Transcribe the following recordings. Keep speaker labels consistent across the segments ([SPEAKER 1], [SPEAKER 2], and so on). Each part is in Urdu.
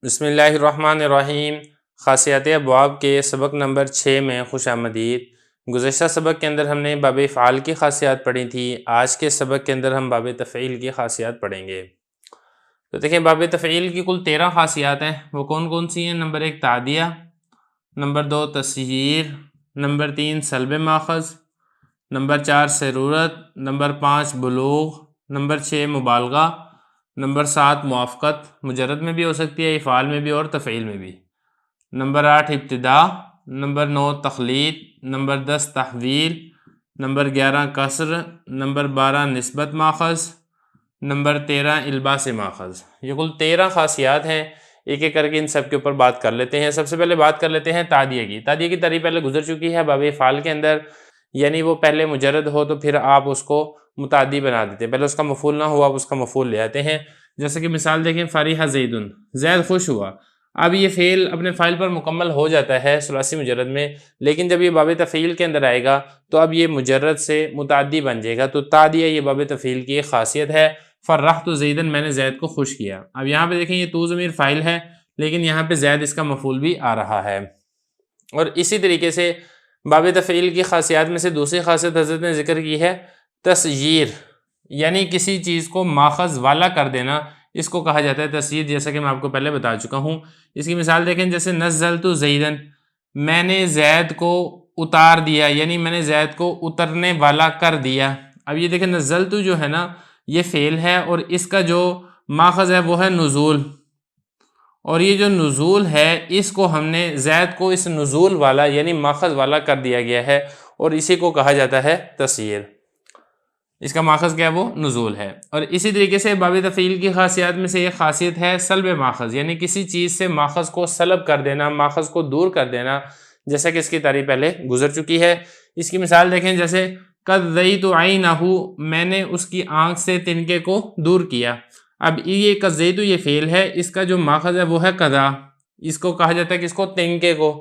[SPEAKER 1] بسم اللہ الرحمن الرحیم۔ خاصیات ابواب کے سبق نمبر 6 میں خوش آمدید۔ گزشتہ سبق کے اندر ہم نے باب افعال کی خاصیات پڑھی تھی۔ آج کے سبق کے اندر ہم باب تفعیل کی خاصیات پڑھیں گے۔ تو دیکھیں باب تفعیل کی کل 13 خاصیات ہیں۔ وہ کون کون سی ہیں؟ نمبر 1 تعدیہ، نمبر 2 تسییر، نمبر 3 سلب ماخذ، نمبر 4 سرورت، نمبر 5 بلوغ، نمبر 6 مبالغہ، نمبر 7 موافقت، مجرد میں بھی ہو سکتی ہے، افعال میں بھی اور تفعیل میں بھی، نمبر 8 ابتدا، نمبر 9 تخلیط، نمبر 10 تحویل، نمبر 11 کسر، نمبر 12 نسبت ماخذ، نمبر 13 الباس ماخذ۔ یہ کل 13 خاصیات ہیں، ایک ایک کر کے ان سب کے اوپر بات کر لیتے ہیں۔ سب سے پہلے بات کر لیتے ہیں تعدیہ کی۔ تعدیہ کی تعریف پہلے گزر چکی ہے باب افعال کے اندر، یعنی وہ پہلے مجرد ہو تو پھر آپ اس کو متعدی بنا دیتے ہیں، پہلے اس کا مفعول نہ ہوا آپ اس کا مفعول لے آتے ہیں۔ جیسے کہ مثال دیکھیں، فرح زید، زید خوش ہوا۔ اب یہ فعل اپنے فاعل پر مکمل ہو جاتا ہے ثلاثی مجرد میں، لیکن جب یہ باب تفعیل کے اندر آئے گا تو اب یہ مجرد سے متعدی بن جائے گا۔ تو تعدیہ یہ باب تفعیل کی ایک خاصیت ہے۔ فرحت زیدن، میں نے زید کو خوش کیا۔ اب یہاں پہ دیکھیں یہ تو ضمیر فاعل ہے، لیکن یہاں پہ زید اس کا مفعول بھی آ رہا ہے۔ اور اسی طریقے سے باب تفعیل کی خاصیات میں سے دوسری خاصیت حضرت نے ذکر کی ہے تسییر، یعنی کسی چیز کو ماخذ والا کر دینا، اس کو کہا جاتا ہے تسییر، جیسا کہ میں آپ کو پہلے بتا چکا ہوں۔ اس کی مثال دیکھیں، جیسے نزلت زیدن، میں نے زید کو اتار دیا، یعنی میں نے زید کو اترنے والا کر دیا۔ اب یہ دیکھیں نزلت جو ہے نا یہ فعل ہے، اور اس کا جو ماخذ ہے وہ ہے نزول، اور یہ جو نزول ہے اس کو ہم نے زید کو اس نزول والا یعنی ماخذ والا کر دیا گیا ہے، اور اسی کو کہا جاتا ہے تسییر۔ اس کا ماخذ کیا ہے؟ وہ نزول ہے۔ اور اسی طریقے سے باب تفعیل کی خاصیات میں سے ایک خاصیت ہے سلب ماخذ، یعنی کسی چیز سے ماخذ کو سلب کر دینا، ماخذ کو دور کر دینا، جیسا کہ اس کی تعریف پہلے گزر چکی ہے۔ اس کی مثال دیکھیں، جیسے قضیت عینہ، میں نے اس کی آنکھ سے تنکے کو دور کیا۔ اب یہ قضیت یہ فعل ہے، اس کا جو ماخذ ہے وہ ہے قضا، اس کو کہا جاتا ہے کہ اس کو تنکے کو۔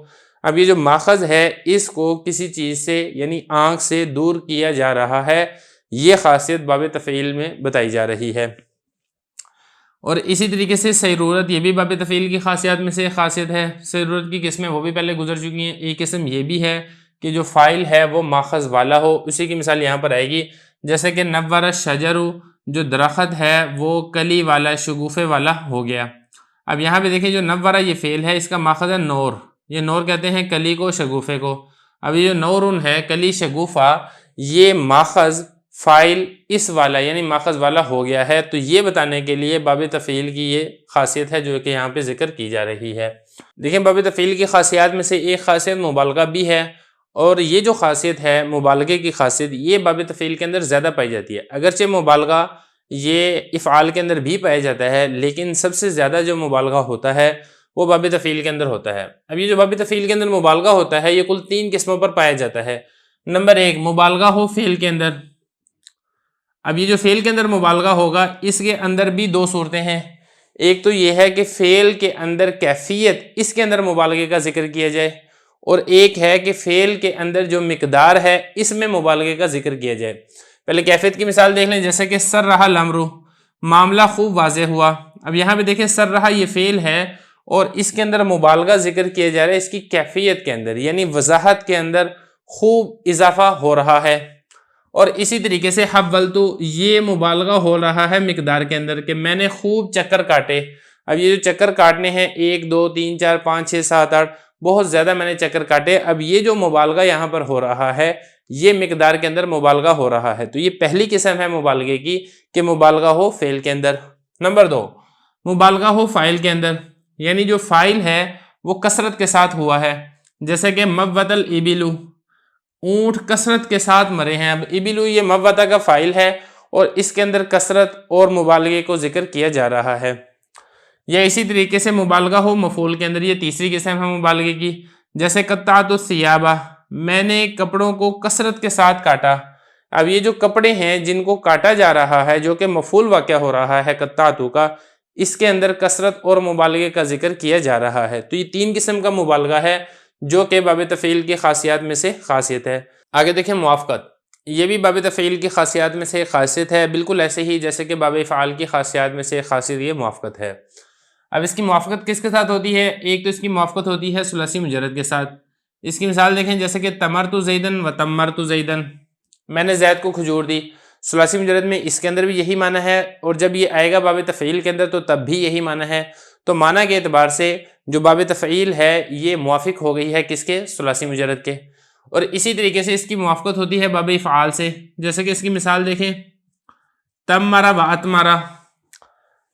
[SPEAKER 1] اب یہ جو ماخذ ہے اس کو کسی چیز سے یعنی آنکھ سے دور کیا جا رہا ہے، یہ خاصیت باب تفعیل میں بتائی جا رہی ہے۔ اور اسی طریقے سے سرورت، یہ بھی باب تفعیل کی خاصیات میں سے ایک خاصیت ہے۔ سرورت کی قسمیں وہ بھی پہلے گزر چکی ہیں۔ ایک قسم یہ بھی ہے کہ جو فاعل ہے وہ ماخذ والا ہو، اسی کی مثال یہاں پر آئے گی، جیسے کہ نور الشجر، جو درخت ہے وہ کلی والا شگوفے والا ہو گیا۔ اب یہاں پہ دیکھیں جو نور یہ فعل ہے، اس کا ماخذ ہے نور، یہ نور کہتے ہیں کلی کو، شگوفے کو۔ اب یہ جو نورن ہے، کلی شگوفہ، یہ ماخذ فاعل اس والا یعنی ماخذ والا ہو گیا ہے۔ تو یہ بتانے کے لیے باب تفعیل کی یہ خاصیت ہے جو کہ یہاں پہ ذکر کی جا رہی ہے۔ دیکھیں باب تفعیل کی خاصیات میں سے ایک خاصیت مبالغہ بھی ہے، اور یہ جو خاصیت ہے مبالغے کی خاصیت، یہ باب تفعیل کے اندر زیادہ پائی جاتی ہے۔ اگرچہ مبالغہ یہ افعال کے اندر بھی پایا جاتا ہے، لیکن سب سے زیادہ جو مبالغہ ہوتا ہے وہ باب تفعیل کے اندر ہوتا ہے۔ اب یہ جو باب تفعیل کے اندر مبالغہ ہوتا ہے یہ کل 3 قسموں پر پایا جاتا ہے۔ نمبر 1 مبالغہ ہو فعل کے اندر۔ اب یہ جو فعل کے اندر مبالغہ ہوگا اس کے اندر بھی 2 صورتیں ہیں۔ ایک تو یہ ہے کہ فعل کے اندر کیفیت، اس کے اندر مبالغے کا ذکر کیا جائے، اور ایک ہے کہ فعل کے اندر جو مقدار ہے اس میں مبالغے کا ذکر کیا جائے۔ پہلے کیفیت کی مثال دیکھ لیں، جیسے کہ سر رہا الامر، معاملہ خوب واضح ہوا۔ اب یہاں پہ دیکھیں سر رہا یہ فعل ہے، اور اس کے اندر مبالغہ ذکر کیا جا رہا ہے اس کی کیفیت کے اندر، یعنی وضاحت کے اندر خوب اضافہ ہو رہا ہے۔ اور اسی طریقے سے حولتو، یہ مبالغہ ہو رہا ہے مقدار کے اندر کہ میں نے خوب چکر کاٹے۔ اب یہ جو چکر کاٹنے ہیں 1 2 3 4 5 6 7 8، بہت زیادہ میں نے چکر کاٹے۔ اب یہ جو مبالغہ یہاں پر ہو رہا ہے یہ مقدار کے اندر مبالغہ ہو رہا ہے۔ تو یہ پہلی قسم ہے مبالغے کی کہ مبالغہ ہو فعل کے اندر۔ نمبر 2 مبالغہ ہو فاعل کے اندر، یعنی جو فاعل ہے وہ کثرت کے ساتھ ہوا ہے، جیسے کہ موت الابل، اونٹ کثرت کے ساتھ مرے ہیں۔ اب ابلو یہ موتہ کا فاعل ہے، اور اس کے اندر کثرت اور مبالغے کو ذکر کیا جا رہا ہے۔ یا اسی طریقے سے مبالغہ ہو مفعول کے اندر، یہ تیسری قسم ہے مبالغے کی، جیسے قطعت الثیاب، میں نے کپڑوں کو کثرت کے ساتھ کاٹا۔ اب یہ جو کپڑے ہیں جن کو کاٹا جا رہا ہے جو کہ مفعول واقع ہو رہا ہے قطعت کا، اس کے اندر کثرت اور مبالغے کا ذکر کیا جا رہا ہے۔ تو یہ 3 قسم کا مبالغہ ہے جو کہ باب تفعیل کی خاصیات میں سے خاصیت ہے۔ آگے دیکھیں موافقت، یہ بھی باب تفعیل کی خاصیات میں سے ایک خاصیت ہے، بالکل ایسے ہی جیسے کہ باب افعال کی خاصیات میں سے ایک خاصیت یہ موافقت ہے۔ اب اس کی موافقت کس کے ساتھ ہوتی ہے؟ ایک تو اس کی موافقت ہوتی ہے ثلاثی مجرد کے ساتھ. اس کی مثال دیکھیں جیسے کہ تمرت زیدن و تمرت زیدن، میں نے زید کو کھجور دی. ثلاثی مجرد میں اس کے اندر بھی یہی معنی ہے، اور جب یہ آئے گا باب تفعیل کے اندر تو تب بھی یہی معنی ہے. تو معنی کے اعتبار سے جو باب تفعیل ہے یہ موافق ہو گئی ہے کس کے؟ ثلاثی مجرد کے. اور اسی طریقے سے اس کی موافقت ہوتی ہے باب افعال سے، جیسے کہ اس کی مثال دیکھیں تمرا و اتمرا.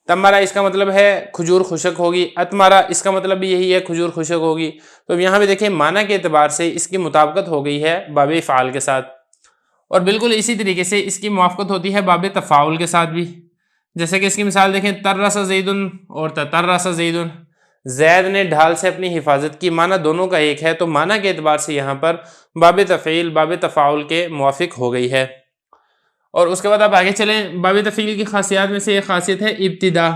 [SPEAKER 1] تمرا اس کا مطلب ہے کھجور خشک ہوگی، اتمرا اس کا مطلب بھی یہی ہے کھجور خشک ہوگی. تو یہاں پہ دیکھیں معنی کے اعتبار سے اس کی مطابقت ہو گئی ہے باب افعال کے ساتھ. اور بالکل اسی طریقے سے اس کی موافقت ہوتی ہے باب تفاعل کے ساتھ بھی، جیسے کہ اس کی مثال دیکھیں ترس زید اور تترس زید. زید نے ڈھال سے اپنی حفاظت کی، معنی دونوں کا ایک ہے، تو معنی کے اعتبار سے یہاں پر باب تفعیل باب تفاعل کے موافق ہو گئی ہے. اور اس کے بعد آپ آگے چلیں، باب تفعیل کی خاصیات میں سے ایک خاصیت ہے ابتدا.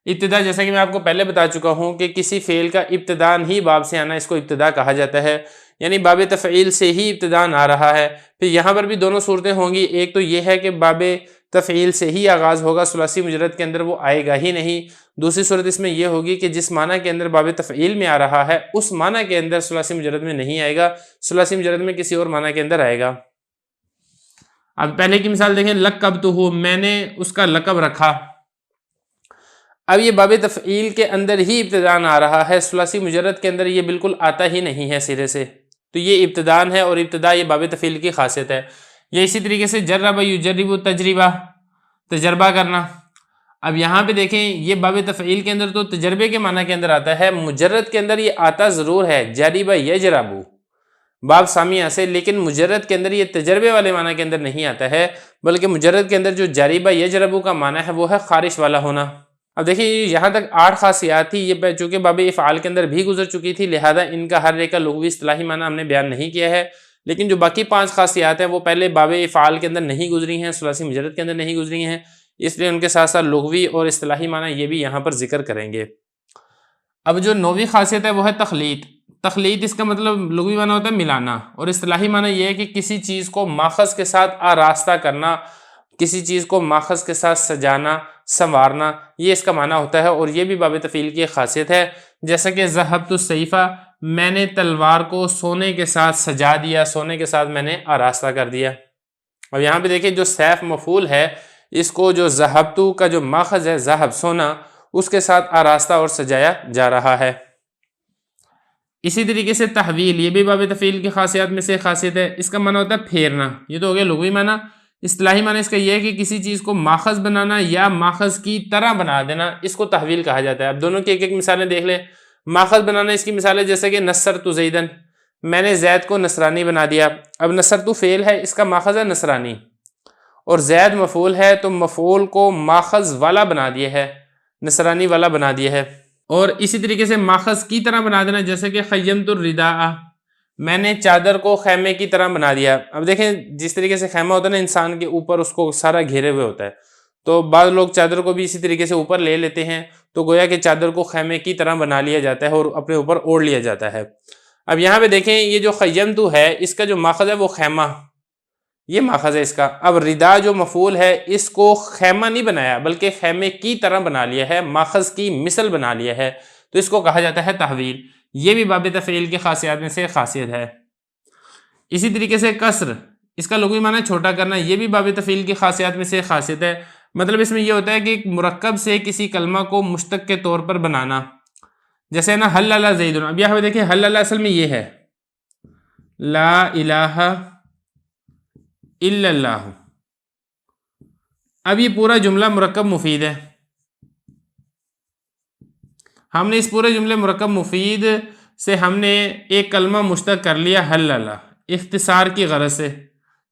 [SPEAKER 1] ابتدا جیسا کہ میں آپ کو پہلے بتا چکا ہوں کہ کسی فعل کا ابتدان ہی باب سے آنا اس کو ابتدا کہا جاتا ہے، یعنی باب تفعیل سے ہی ابتدان آ رہا ہے. پھر یہاں پر بھی دونوں صورتیں ہوں گی، ایک تو یہ ہے کہ باب تفعیل سے ہی آغاز ہوگا، ثلاثی مجرد کے اندر وہ آئے گا ہی نہیں. دوسری صورت اس میں یہ ہوگی کہ جس معنی کے اندر باب تفعیل میں آ رہا ہے اس معنی کے اندر ثلاثی مجرد میں نہیں آئے گا، ثلاثی مجرد میں کسی اور معنی کے اندر آئے گا. اب پہلے کی مثال دیکھیں لقبتہ، میں نے اس کا لقب رکھا. اب یہ باب تفعیل کے اندر ہی ابتدان آ رہا ہے، ثلاثی مجرد کے اندر یہ بالکل آتا ہی نہیں ہے سرے سے، تو یہ ابتدان ہے، اور ابتدا یہ باب تفعیل کی خاصیت ہے. یہ اسی طریقے سے جرب یجرب تجربہ، تجربہ کرنا. اب یہاں پہ دیکھیں یہ باب تفعیل کے اندر تو تجربے کے معنی کے اندر آتا ہے، مجرد کے اندر یہ آتا ضرور ہے جرب یجرب باب سامیہ سے، لیکن مجرد کے اندر یہ تجربے والے معنی کے اندر نہیں آتا ہے، بلکہ مجرد کے اندر جو جرب یجرب کا معنی ہے وہ ہے خارش والا ہونا. اب دیکھیں یہاں تک 8 خاصیات تھی، یہ چونکہ باب افعال کے اندر بھی گزر چکی تھی، لہذا ان کا ہر ایک کا لغوی اصطلاحی معنی ہم نے بیان نہیں کیا ہے. لیکن جو باقی 5 خاصیات ہیں وہ پہلے باب افعال کے اندر نہیں گزری ہیں، ثلاثی مجرد کے اندر نہیں گزری ہیں، اس لیے ان کے ساتھ ساتھ لغوی اور اصطلاحی معنی یہ بھی یہاں پر ذکر کریں گے. اب جو 9ویں خاصیت ہے وہ ہے تخلیط. تخلیط اس کا مطلب لغوی معنی ہوتا ہے ملانا، اور اصطلاحی معنی یہ ہے کہ کسی چیز کو ماخذ کے ساتھ آراستہ کرنا، کسی چیز کو ماخذ کے ساتھ سجانا، سنوارنا، یہ اس کا معنی ہوتا ہے. اور یہ بھی باب تفعیل کی ایک خاصیت ہے، جیسا کہ ذہبت السیفہ، میں نے تلوار کو سونے کے ساتھ سجا دیا، سونے کے ساتھ میں نے آراستہ کر دیا. اب یہاں پہ دیکھیں جو سیف مفعول ہے، اس کو جو ذہبتو کا جو ماخذ ہے ذہب سونا، اس کے ساتھ آراستہ اور سجایا جا رہا ہے. اسی طریقے سے تحویل، یہ بھی باب تفعیل کی خاصیات میں سے خاصیت ہے، اس کا معنی ہوتا ہے پھیرنا. یہ تو ہو گیا لغوی معنی. اصطلاحی معنی اس کا یہ ہے کہ کسی چیز کو ماخذ بنانا یا ماخذ کی طرح بنا دینا، اس کو تحویل کہا جاتا ہے. اب دونوں کی ایک ایک مثالیں دیکھ لیں. ماخذ بنانا اس کی مثال ہے جیسے کہ نصرت زیدن، میں نے زید کو نصرانی بنا دیا. اب نصرت فعل ہے، اس کا ماخذ ہے نصرانی، اور زید مفعول ہے تو مفعول کو ماخذ والا بنا دیا ہے، نصرانی والا بنا دیا ہے. اور اسی طریقے سے ماخذ کی طرح بنا دینا، جیسے کہ خیمت الرداء، میں نے چادر کو خیمے کی طرح بنا دیا. اب دیکھیں جس طریقے سے خیمہ ہوتا ہے نا انسان کے اوپر اس کو سارا گھیرے ہوئے ہوتا ہے، تو بعض لوگ چادر کو بھی اسی طریقے سے اوپر لے لیتے ہیں، تو گویا کہ چادر کو خیمے کی طرح بنا لیا جاتا ہے اور اپنے اوپر اوڑھ لیا جاتا ہے. اب یہاں پہ دیکھیں یہ جو خیمتو ہے اس کا جو ماخذ ہے وہ خیمہ، یہ ماخذ ہے اس کا. اب ردا جو مفعول ہے اس کو خیمہ نہیں بنایا بلکہ خیمے کی طرح بنا لیا ہے، ماخذ کی مثل بنا لیا ہے، تو اس کو کہا جاتا ہے تحویل. یہ بھی باب تفعیل کی خاصیات میں سے خاصیت ہے. اسی طریقے سے کسر، اس کا لغوی معنی چھوٹا کرنا، یہ بھی باب تفعیل کی خاصیات میں سے خاصیت ہے. مطلب اس میں یہ ہوتا ہے کہ ایک مرکب سے کسی کلمہ کو مشتق کے طور پر بنانا، جیسے نا حلل زید. اب یہاں پہ دیکھیں حلل اصل میں یہ ہے لا الہ الا اللہ. اب یہ پورا جملہ مرکب مفید ہے، ہم نے اس پورے جملے مرکب مفید سے ہم نے ایک کلمہ مشتق کر لیا حلل، اختصار کی غرض سے،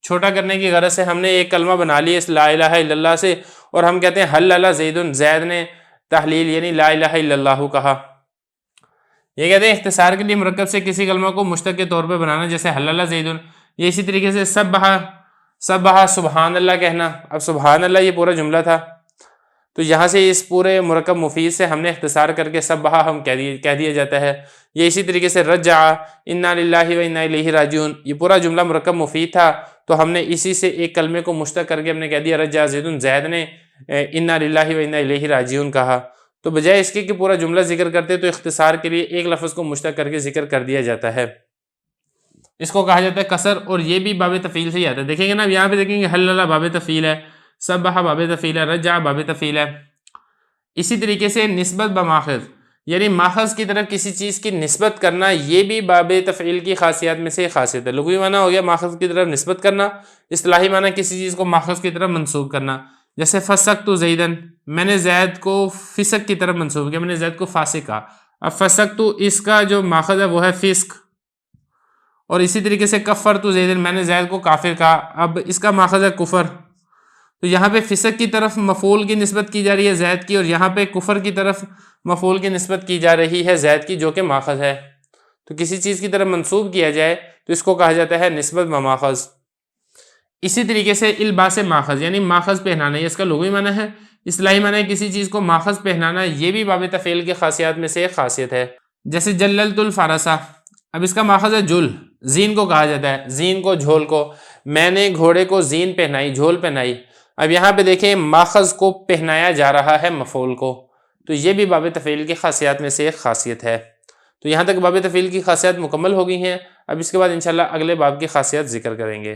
[SPEAKER 1] چھوٹا کرنے کی غرض سے ہم نے ایک کلمہ بنا لیا اس لا الہ الا اللہ سے، اور ہم کہتے ہیں حلل زید، زید نے تحلیل یعنی لا الہ الا اللہ کہا. یہ کہتے ہیں اختصار کے لیے مرکب سے کسی کلمہ کو مشتق کے طور پہ بنانا، جیسے حلل زید. یہ اسی طریقے سے سبحہ سبحان اللہ کہنا. اب سبحان اللہ یہ پورا جملہ تھا، تو یہاں سے اس پورے مرکب مفید سے ہم نے اختصار کر کے سبحہ ہم کہہ دیا جاتا ہے. یہ اسی طریقے سے رجع انا للہ و انا الیہ راجعون، یہ پورا جملہ مرکب مفید تھا، تو ہم نے اسی سے ایک کلمے کو مشتق کر کے ہم نے کہہ دیا رجع زید، زید نے انا للہ و انا الیہ راجعون کہا. تو بجائے اس کے کہ پورا جملہ ذکر کرتے تو اختصار کے لیے ایک لفظ کو مشتق کر کے ذکر کر دیا جاتا ہے، اس کو کہا جاتا ہے قصر، اور یہ بھی باب تفعیل سے ہی آتا ہے۔ دیکھیں گے نا یہاں پہ دیکھیں گے حلل باب تفعیل ہے، سبح باب تفعیل ہے، رجع باب تفعیل ہے۔ اسی طریقے سے نسبت بماخذ، یعنی ماخذ کی طرف کسی چیز کی نسبت کرنا، یہ بھی باب تفعیل کی خاصیات میں سے خاصیت ہے۔ لغوی معنی ہو گیا ماخذ کی طرف نسبت کرنا، اصطلاحی معنی کسی چیز کو ماخذ کی طرف منسوب کرنا، جیسے فسقت زیدن، میں نے زید کو فسق کی طرف منسوب کیا، میں نے زید کو فاسق کہا۔ اب فسقت اس کا جو ماخذ ہے وہ ہے فسق، اور اسی طریقے سے کفرت زیدن، میں نے زید کو کافر کہا، اب اس کا ماخذ ہے کفر۔ تو یہاں پہ فسق کی طرف مفعول کی نسبت کی جا رہی ہے زید کی، اور یہاں پہ کفر کی طرف مفعول کی نسبت کی جا رہی ہے زید کی، جو کہ ماخذ ہے۔ تو کسی چیز کی طرف منسوب کیا جائے تو اس کو کہا جاتا ہے نسبت بماخذ۔ اسی طریقے سے الباس ماخذ، یعنی ماخذ پہنانا، یہ اس کا لغوی معنی ہے۔ اصطلاحی معنی ہے کسی چیز کو ماخذ پہنانا، یہ بھی باب تفعیل کی خاصیات میں سے ایک خاصیت ہے۔ جیسے جللت الفرسہ، اب اس کا ماخذ ہے جل، زین کو کہا جاتا ہے، زین کو، جھول کو، میں نے گھوڑے کو زین پہنائی، جھول پہنائی۔ اب یہاں پہ دیکھیں ماخذ کو پہنایا جا رہا ہے مفعول کو، تو یہ بھی باب تفعیل کی خاصیات میں سے ایک خاصیت ہے۔ تو یہاں تک باب تفعیل کی خاصیات مکمل ہو گئی ہیں، اب اس کے بعد انشاءاللہ اگلے باب کی خاصیت ذکر کریں گے۔